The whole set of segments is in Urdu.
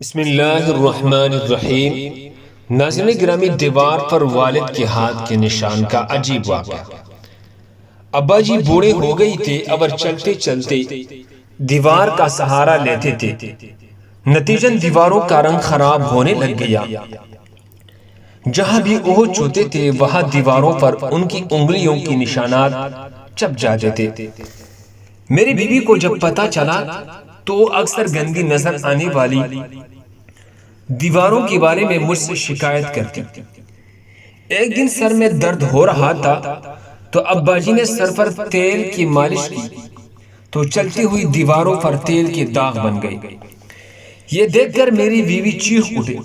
بسم اللہ الرحمن الرحیم۔ ناظرین گرامی، دیوار پر والد کے ہاتھ کے نشان کا عجیب واقعہ۔ ابا جی بوڑھے ہو گئی تھے، اور چلتے چلتے دیوار کا سہارا لیتے تھے۔ نتیجن دیواروں کا رنگ خراب ہونے لگ گیا۔ جہاں بھی وہ چھوتے تھے وہاں دیواروں پر ان کی انگلیوں کی نشانات چپ جاتے تھے۔ میری بیوی کو جب پتا چلا تو وہ اکثر گندی نظر آنے والی دیواروں کے بارے میں مجھ سے شکایت کرتی۔ ایک دن سر میں درد ہو رہا تھا تو ابا جی نے سر پر تیل کی مالش کی تو چلتی ہوئی دیواروں پر تیل کے داغ بن گئے۔ یہ دیکھ کر میری بیوی چیخ اٹھی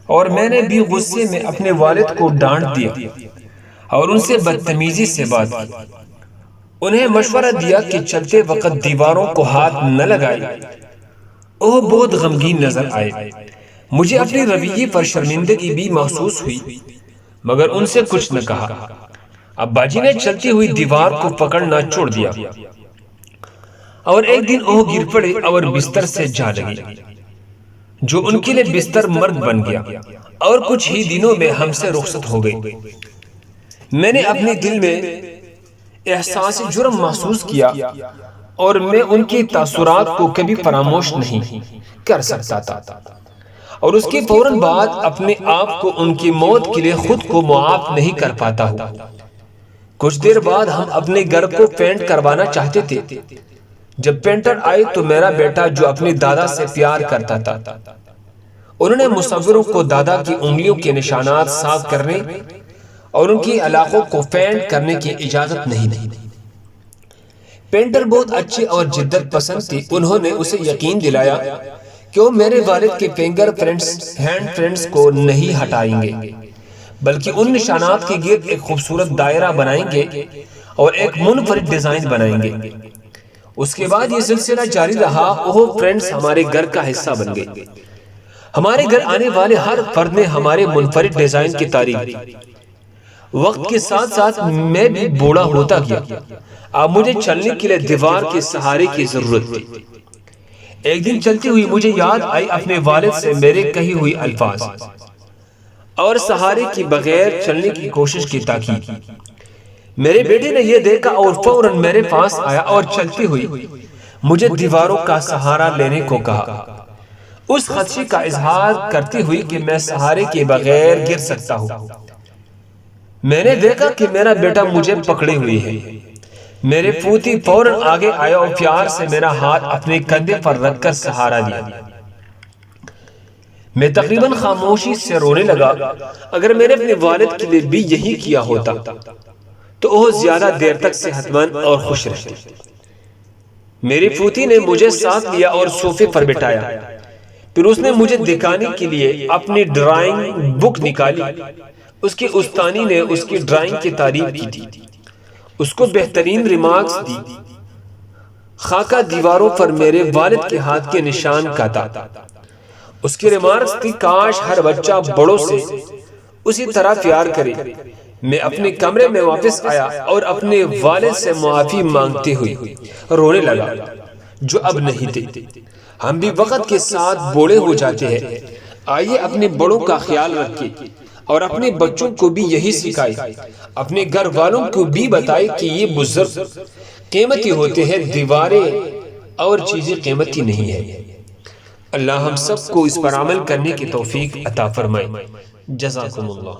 اور میں نے بھی غصے میں اپنے والد کو ڈانٹ دیا اور ان سے بدتمیزی سے بات کی۔ انہیں مشورہ دیا کہ چلتے وقت دیواروں کو ہاتھ نہ لگائے۔ وہ بہت غمگین نظر آئے۔ مجھے اپنی رویے پر شرمندگی بھی محسوس ہوئی، مگر ان سے کچھ نہ کہا۔ ابا جی نے چلتی ہوئی دیوار کو پکڑنا چھوڑ دیا اور ایک دن وہ گر پڑے اور بستر سے جا لگے، جو ان کے لیے بستر مرگ بن گیا اور کچھ ہی دنوں میں ہم سے رخصت ہو گئی۔ میں نے اپنے دل میں احساس جرم محسوس کیا اور میں ان کے تاثرات کو کبھی فراموش نہیں کر سکتا تھا، اور اس کے فوراً بعد اپنے آپ کو ان کی موت کے لیے خود کو معاف نہیں کر پاتا ہوں۔ کچھ دیر بعد ہم اپنے گھر کو پینٹ کروانا چاہتے تھے۔ جب پینٹر آئے تو میرا بیٹا جو اپنے دادا سے پیار کرتا تھا، انہوں نے مصوروں کو دادا کی انگلیوں کے نشانات صاف کرنے اور ان کی علاقوں کو پینٹ کرنے کی اجازت نہیں دی۔ پینٹر بہت اچھے اور جدت پسند تھے۔ انہوں نے اسے یقین دلایا کہ وہ میرے والد کے فنگر پرنٹس، ہینڈ پرنٹس کو نہیں ہٹائیں گے، بلکہ ان نشانات کے گرد ایک خوبصورت دائرہ بنائیں گے اور ایک منفرد ڈیزائن بنائیں گے۔ اس کے بعد یہ سلسلہ جاری رہا۔ وہ پرنٹس ہمارے گھر کا حصہ بن گئے۔ ہمارے گھر آنے والے ہر فرد نے ہمارے منفرد ڈیزائن کی تعریف کی۔ وقت کے ساتھ ساتھ میں بھی بوڑھا ہوتا گیا۔ اب مجھے چلنے کے لیے دیوار کے سہارے کی ضرورت تھی۔ ایک دن چلتی ہوئی مجھے یاد آئی اپنے والد سے میرے کہی ہوئی الفاظ اور سہارے کی بغیر چلنے کی کوشش کی تاکید۔ میرے بیٹے نے یہ دیکھا اور فوراً میرے پاس آیا اور چلتی ہوئی مجھے دیواروں کا سہارا لینے کو کہا، اس خدشے کا اظہار کرتی ہوئی کہ میں سہارے کے بغیر گر سکتا ہوں۔ میں نے دیکھا کہ میرا بیٹا مجھے پکڑے ہوئی ہے۔ میرے پوتی فوراً آگے آیا اور پیار سے میرا ہاتھ اپنے کندھے پر رکھ کر سہارا دیا۔ میں تقریباً خاموشی سے رونے لگا۔ اگر میں نے اپنے والد کے لیے بھی یہی کیا ہوتا تو وہ زیادہ دیر تک صحت مند اور خوش رہتے۔ میری پوتی نے مجھے ساتھ لیا اور صوفے پر بٹھایا۔ پھر اس نے مجھے دکھانے کے لیے اپنی ڈرائنگ بک نکالی۔ اس کی استانی نے اس کی ڈرائنگ کی تعریف کی تھی، اس کو بہترین ریمارکس دی۔ خاکہ دیواروں پر میرے والد کے ہاتھ کے نشان کا تھا۔ اس کی ریمارکس تھی، کاش ہر بچہ بڑوں سے اسی طرح پیار کرے۔ میں اپنے کمرے میں واپس آیا اور اپنے والد سے معافی مانگتے ہوئے رونے لگا، جو اب نہیں تھے۔ ہم بھی وقت کے ساتھ بوڑھے ہو جاتے ہیں۔ آئیے اپنے بڑوں کا خیال رکھیں اور اپنے بچوں کو بھی یہی سکھائے۔ اپنے گھر والوں کو بھی بتائے کہ یہ بزرگ قیمتی ہوتے ہیں، دیواریں اور چیزیں قیمتی نہیں ہیں۔ اللہ ہم سب کو اس پر عمل کرنے کی توفیق عطا فرمائے۔ جزاکم اللہ۔